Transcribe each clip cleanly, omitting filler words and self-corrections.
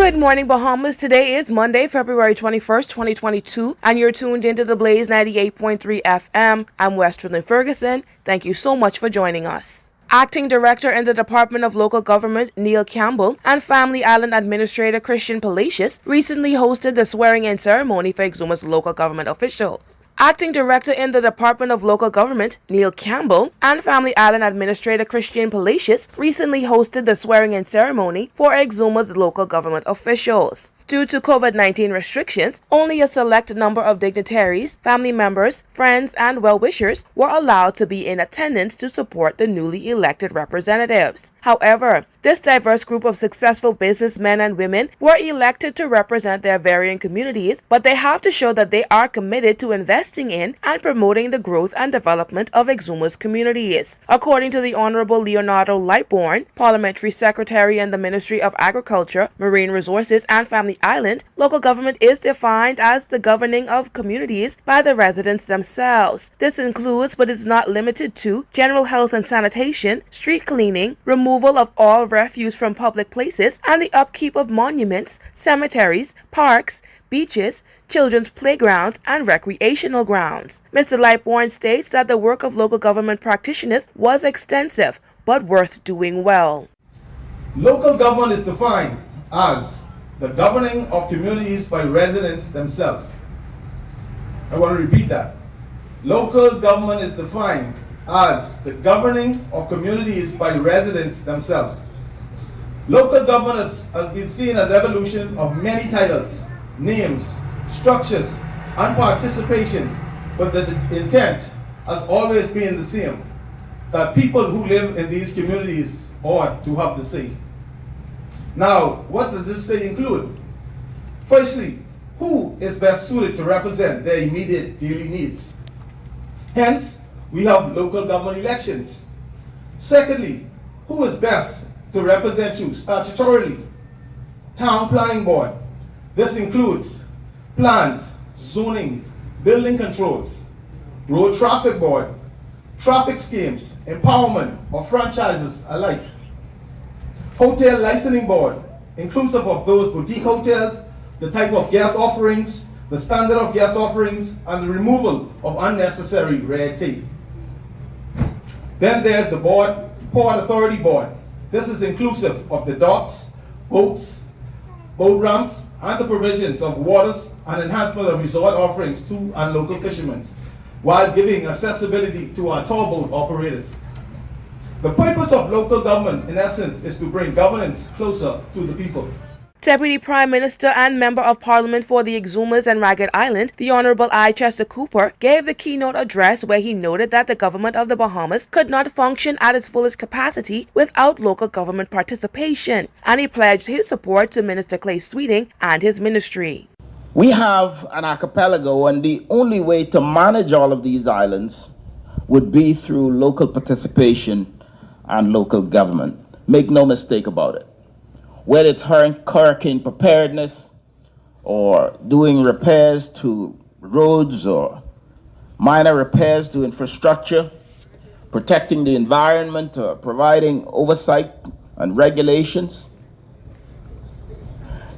Good morning, Bahamas. Today is Monday, February 21st, 2022, and you're tuned into the Blaze 98.3 FM. I'm Westerlyn Ferguson. Thank you so much for joining us. Acting Director in the Department of Local Government, Neil Campbell, and Family Island Administrator Christian Palacios recently hosted the swearing-in ceremony for Exuma's local government officials. Acting Director in the Department of Local Government, Neil Campbell, and Family Island Administrator Christian Palacios recently hosted the swearing-in ceremony for Exuma's local government officials. Due to COVID-19 restrictions, only a select number of dignitaries, family members, friends, and well-wishers were allowed to be in attendance to support the newly elected representatives. However, this diverse group of successful businessmen and women were elected to represent their varying communities, but they have to show that they are committed to investing in and promoting the growth and development of Exuma's communities. According to the Honorable Leonardo Lightbourne, Parliamentary Secretary in the Ministry of Agriculture, Marine Resources, and Family Island, local government is defined as the governing of communities by the residents themselves. This includes, but is not limited to, general health and sanitation, street cleaning, removal of all refuse from public places, and the upkeep of monuments, cemeteries, parks, beaches, children's playgrounds, and recreational grounds. Mr. Lightbourne states that the work of local government practitioners was extensive, but worth doing well. Local government is defined as the governing of communities by residents themselves. I want to repeat that. Local government is defined as the governing of communities by residents themselves. Local government has been seen as evolution of many titles, names, structures, and participations, but the intent has always been the same, that people who live in these communities ought to have the say. Now, what does this say include? Firstly, who is best suited to represent their immediate daily needs? Hence, we have local government elections. Secondly, who is best to represent you statutorily? Town Planning Board. This includes plans, zonings, building controls, road traffic board, traffic schemes, empowerment of franchises alike. Hotel Licensing Board, inclusive of those boutique hotels, the type of guest offerings, the standard of guest offerings, and the removal of unnecessary red tape. Then there's the Port Authority Board. This is inclusive of the docks, boats, boat ramps, and the provisions of waters and enhancement of resort offerings to and local fishermen, while giving accessibility to our tour boat operators. The purpose of local government, in essence, is to bring governance closer to the people. Deputy Prime Minister and Member of Parliament for the Exumas and Ragged Island, the Honorable I. Chester Cooper, gave the keynote address where he noted that the government of the Bahamas could not function at its fullest capacity without local government participation, and he pledged his support to Minister Clay Sweeting and his ministry. We have an archipelago, and the only way to manage all of these islands would be through local participation and local government. Make no mistake about it. Whether it's hurricane preparedness or doing repairs to roads or minor repairs to infrastructure, protecting the environment or providing oversight and regulations,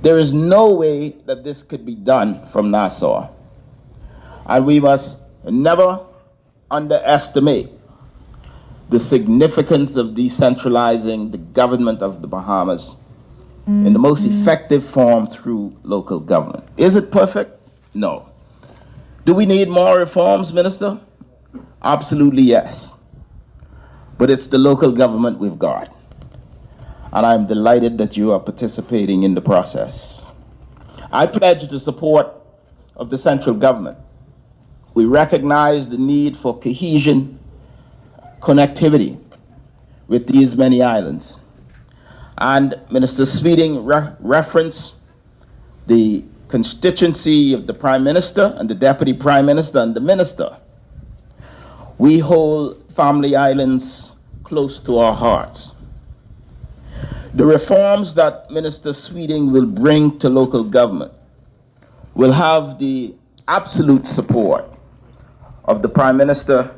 there is no way that this could be done from Nassau. And we must never underestimate the significance of decentralizing the government of the Bahamas in the most effective form through local government. Is it perfect? No. Do we need more reforms, Minister? Absolutely yes. But it's the local government we've got. And I'm delighted that you are participating in the process. I pledge the support of the central government. We recognize the need for cohesion, connectivity with these many islands. And Minister Sweeting referenced the constituency of the Prime Minister and the Deputy Prime Minister and the Minister. We hold Family Islands close to our hearts. The reforms that Minister Sweeting will bring to local government will have the absolute support of the Prime Minister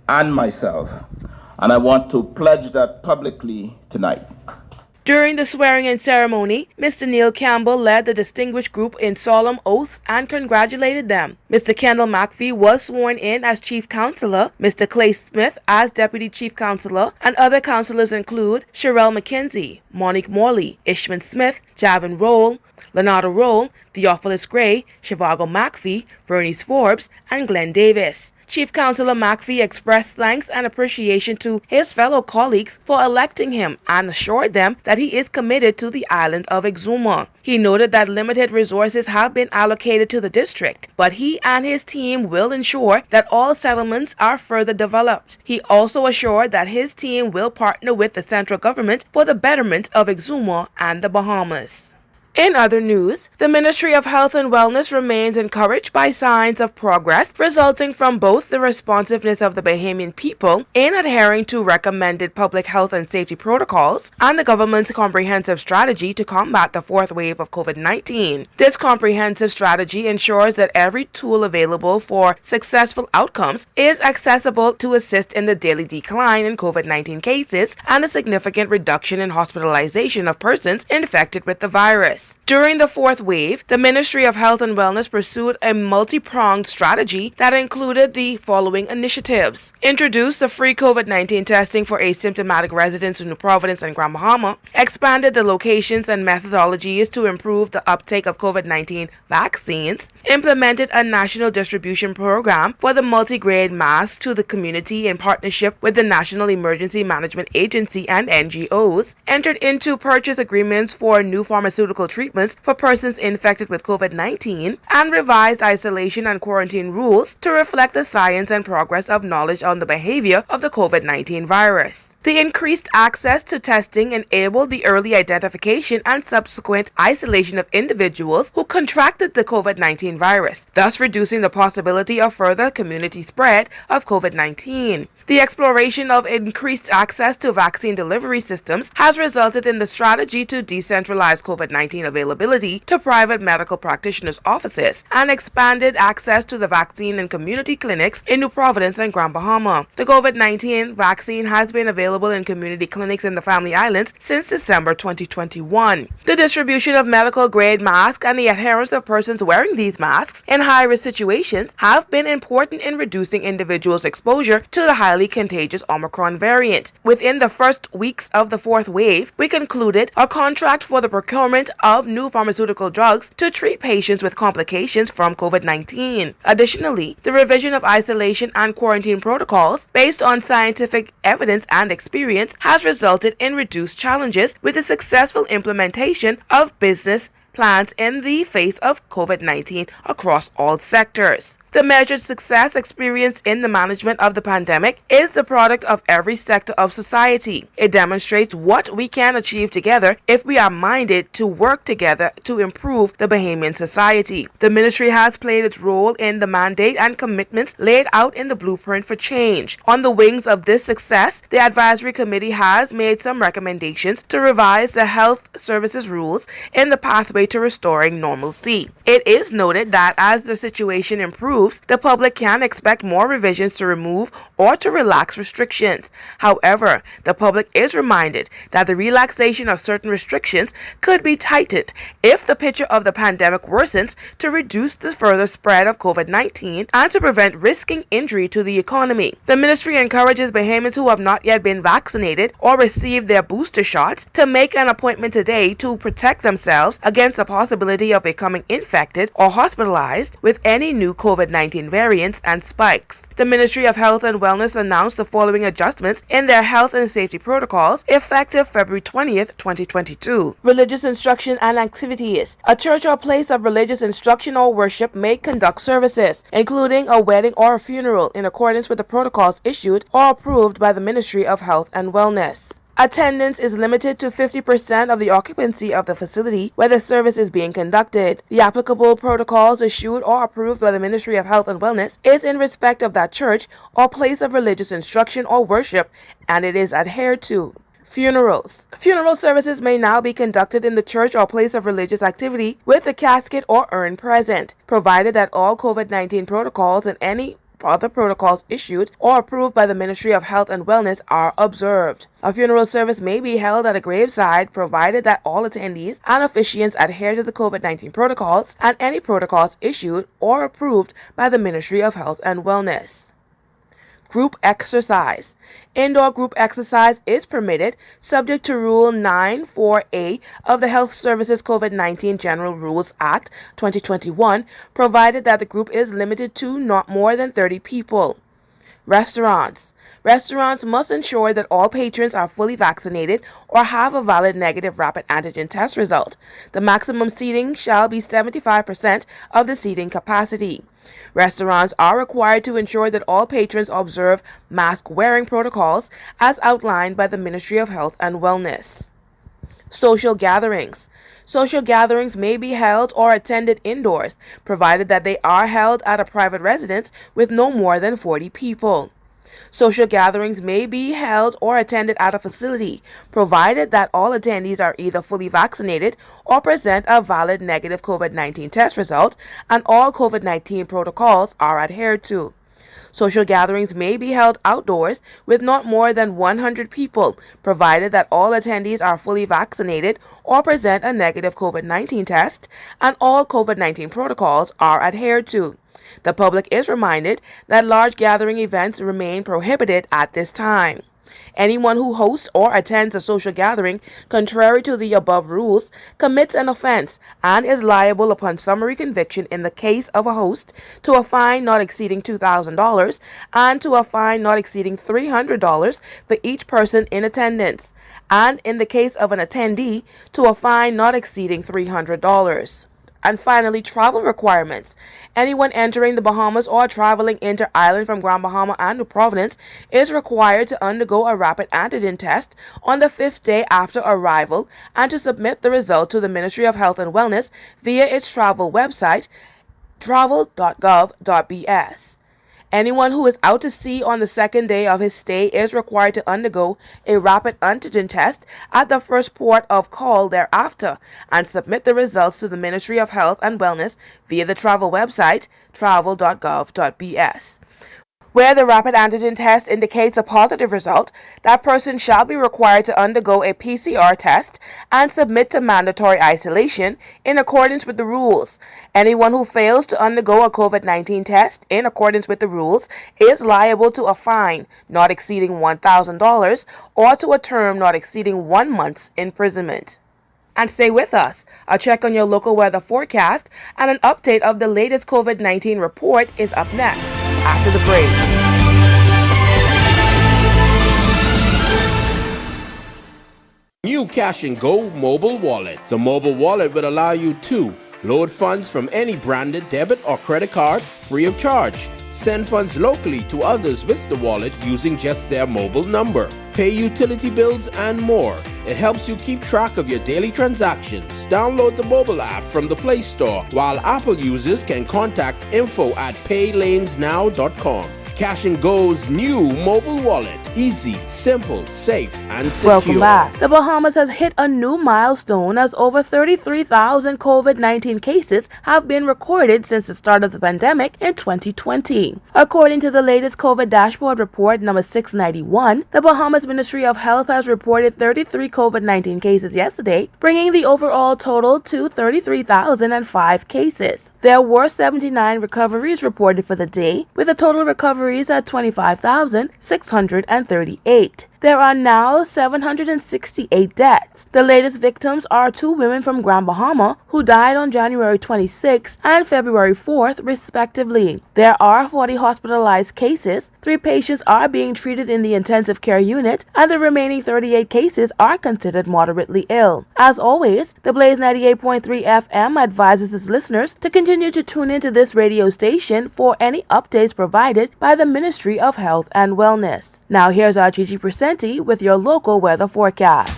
and myself, and I want to pledge that publicly tonight. During the swearing-in ceremony, Mr. Neil Campbell led the distinguished group in solemn oaths and congratulated them. Mr. Kendall McPhee was sworn in as Chief Counselor, Mr. Clay Smith as Deputy Chief Counselor, and other counselors include Sherelle McKenzie, Monique Morley, Ishman Smith, Javin Roll, Leonardo Roll, Theophilus Gray, Shivago McPhee, Vernice Forbes, and Glenn Davis. Chief Counselor McPhee expressed thanks and appreciation to his fellow colleagues for electing him and assured them that he is committed to the island of Exuma. He noted that limited resources have been allocated to the district, but he and his team will ensure that all settlements are further developed. He also assured that his team will partner with the central government for the betterment of Exuma and the Bahamas. In other news, the Ministry of Health and Wellness remains encouraged by signs of progress resulting from both the responsiveness of the Bahamian people in adhering to recommended public health and safety protocols and the government's comprehensive strategy to combat the fourth wave of COVID-19. This comprehensive strategy ensures that every tool available for successful outcomes is accessible to assist in the daily decline in COVID-19 cases and a significant reduction in hospitalization of persons infected with the virus. During the fourth wave, the Ministry of Health and Wellness pursued a multi-pronged strategy that included the following initiatives. Introduced the free COVID-19 testing for asymptomatic residents in New Providence and Grand Bahama, expanded the locations and methodologies to improve the uptake of COVID-19 vaccines, implemented a national distribution program for the multi-grade masks to the community in partnership with the National Emergency Management Agency and NGOs, entered into purchase agreements for new pharmaceutical treatments for persons infected with COVID-19, and revised isolation and quarantine rules to reflect the science and progress of knowledge on the behavior of the COVID-19 virus. The increased access to testing enabled the early identification and subsequent isolation of individuals who contracted the COVID-19 virus, thus reducing the possibility of further community spread of COVID-19. The exploration of increased access to vaccine delivery systems has resulted in the strategy to decentralize COVID-19 availability to private medical practitioners' offices and expanded access to the vaccine in community clinics in New Providence and Grand Bahama. The COVID-19 vaccine has been available in community clinics in the Family Islands since December 2021. The distribution of medical-grade masks and the adherence of persons wearing these masks in high-risk situations have been important in reducing individuals' exposure to the highly contagious Omicron variant. Within the first weeks of the fourth wave, we concluded a contract for the procurement of new pharmaceutical drugs to treat patients with complications from COVID-19. Additionally, the revision of isolation and quarantine protocols based on scientific evidence and experience has resulted in reduced challenges with the successful implementation of business plans in the face of COVID-19 across all sectors. The measured success experienced in the management of the pandemic is the product of every sector of society. It demonstrates what we can achieve together if we are minded to work together to improve the Bahamian society. The ministry has played its role in the mandate and commitments laid out in the blueprint for change. On the wings of this success, the advisory committee has made some recommendations to revise the health services rules in the pathway to restoring normalcy. It is noted that as the situation improves, the public can expect more revisions to remove or to relax restrictions. However, the public is reminded that the relaxation of certain restrictions could be tightened if the picture of the pandemic worsens to reduce the further spread of COVID-19 and to prevent risking injury to the economy. The ministry encourages Bahamians who have not yet been vaccinated or received their booster shots to make an appointment today to protect themselves against the possibility of becoming infected or hospitalized with any new COVID-19 variants and spikes. The Ministry of Health and Wellness announced the following adjustments in their health and safety protocols effective February 20th, 2022. Religious instruction and activities. A church or place of religious instruction or worship may conduct services, including a wedding or a funeral, in accordance with the protocols issued or approved by the Ministry of Health and Wellness. Attendance is limited to 50% of the occupancy of the facility where the service is being conducted. The applicable protocols issued or approved by the Ministry of Health and Wellness is in respect of that church or place of religious instruction or worship, and it is adhered to. Funerals. Funeral services may now be conducted in the church or place of religious activity with the casket or urn present, provided that all COVID-19 protocols and any other protocols issued or approved by the Ministry of Health and Wellness are observed. A funeral service may be held at a graveside provided that all attendees and officiants adhere to the COVID-19 protocols and any protocols issued or approved by the Ministry of Health and Wellness. Group exercise. Indoor group exercise is permitted subject to Rule 94A of the Health Services COVID-19 General Rules Act 2021, provided that the group is limited to not more than 30 people. Restaurants. Restaurants must ensure that all patrons are fully vaccinated or have a valid negative rapid antigen test result. The maximum seating shall be 75% of the seating capacity. Restaurants are required to ensure that all patrons observe mask-wearing protocols as outlined by the Ministry of Health and Wellness. Social gatherings. Social gatherings may be held or attended indoors, provided that they are held at a private residence with no more than 40 people. Social gatherings may be held or attended at a facility, provided that all attendees are either fully vaccinated or present a valid negative COVID-19 test result and all COVID-19 protocols are adhered to. Social gatherings may be held outdoors with not more than 100 people, provided that all attendees are fully vaccinated or present a negative COVID-19 test and all COVID-19 protocols are adhered to. The public is reminded that large gathering events remain prohibited at this time. Anyone who hosts or attends a social gathering contrary to the above rules commits an offense and is liable upon summary conviction in the case of a host to a fine not exceeding $2,000 and to a fine not exceeding $300 for each person in attendance, and in the case of an attendee to a fine not exceeding $300. And finally, travel requirements. Anyone entering the Bahamas or traveling inter-island from Grand Bahama and New Providence is required to undergo a rapid antigen test on the 5th day after arrival and to submit the result to the Ministry of Health and Wellness via its travel website, travel.gov.bs. Anyone who is out to sea on the 2nd day of his stay is required to undergo a rapid antigen test at the first port of call thereafter and submit the results to the Ministry of Health and Wellness via the travel website, travel.gov.bs. Where the rapid antigen test indicates a positive result, that person shall be required to undergo a PCR test and submit to mandatory isolation in accordance with the rules. Anyone who fails to undergo a COVID-19 test in accordance with the rules is liable to a fine not exceeding $1,000 or to a term not exceeding 1 month's imprisonment. And stay with us. A check on your local weather forecast and an update of the latest COVID-19 report is up next after the break. New Cash and Go mobile wallet. The mobile wallet will allow you to load funds from any branded debit or credit card free of charge. Send funds locally to others with the wallet using just their mobile number. Pay utility bills and more. It helps you keep track of your daily transactions. Download the mobile app from the Play Store, while Apple users can contact info@paylanesnow.com. Cash and Go's new mobile wallet. Easy, simple, safe, and secure. Welcome back. The Bahamas has hit a new milestone as over 33,000 COVID-19 cases have been recorded since the start of the pandemic in 2020. According to the latest COVID dashboard report number 691, the Bahamas Ministry of Health has reported 33 COVID-19 cases yesterday, bringing the overall total to 33,005 cases. There were 79 recoveries reported for the day, with the total recoveries at 25,638. There are now 768 deaths. The latest victims are 2 women from Grand Bahama who died on January 26th and February 4th, respectively. There are 40 hospitalized cases. 3 patients are being treated in the intensive care unit, and the remaining 38 cases are considered moderately ill. As always, the Blaze 98.3 FM advises its listeners to continue to tune into this radio station for any updates provided by the Ministry of Health and Wellness. Now here's our Gigi Presenti with your local weather forecast.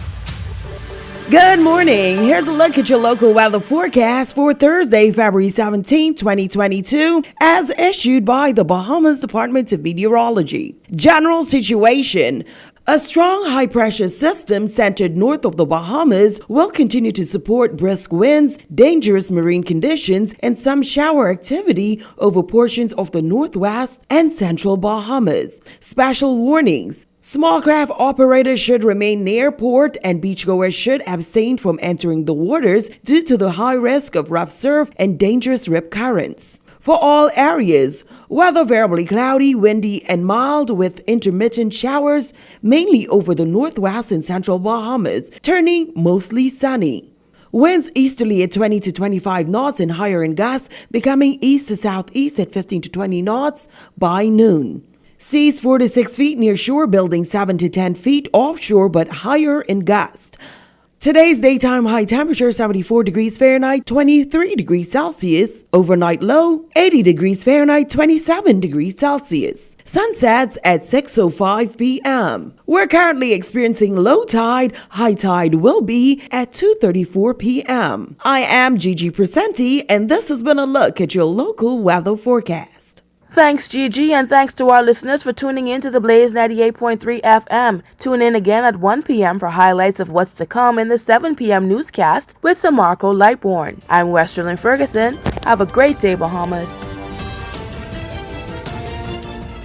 Good morning. Here's a look at your local weather forecast for Thursday, February 17, 2022, as issued by the Bahamas Department of Meteorology. General situation. A strong high-pressure system centered north of the Bahamas will continue to support brisk winds, dangerous marine conditions, and some shower activity over portions of the northwest and central Bahamas. Special warnings. Small craft operators should remain near port and beachgoers should abstain from entering the waters due to the high risk of rough surf and dangerous rip currents. For all areas, weather variably cloudy, windy, and mild with intermittent showers, mainly over the northwest and central Bahamas, turning mostly sunny. Winds easterly at 20 to 25 knots and higher in gusts, becoming east to southeast at 15 to 20 knots by noon. Seas 4 to 6 feet near shore, buildings 7 to 10 feet offshore but higher in gust. Today's daytime high temperature 74 degrees Fahrenheit, 23 degrees Celsius. Overnight low 80 degrees Fahrenheit, 27 degrees Celsius. Sunsets at 6:05 p.m. We're currently experiencing low tide. High tide will be at 2:34 p.m. I am Gigi Presenti, and this has been a look at your local weather forecast. Thanks, Gigi, and thanks to our listeners for tuning in to the Blaze 98.3 FM. Tune in again at 1 p.m. for highlights of what's to come in the 7 p.m. newscast with Samarco Lightborn. I'm Westerlyn Ferguson. Have a great day, Bahamas.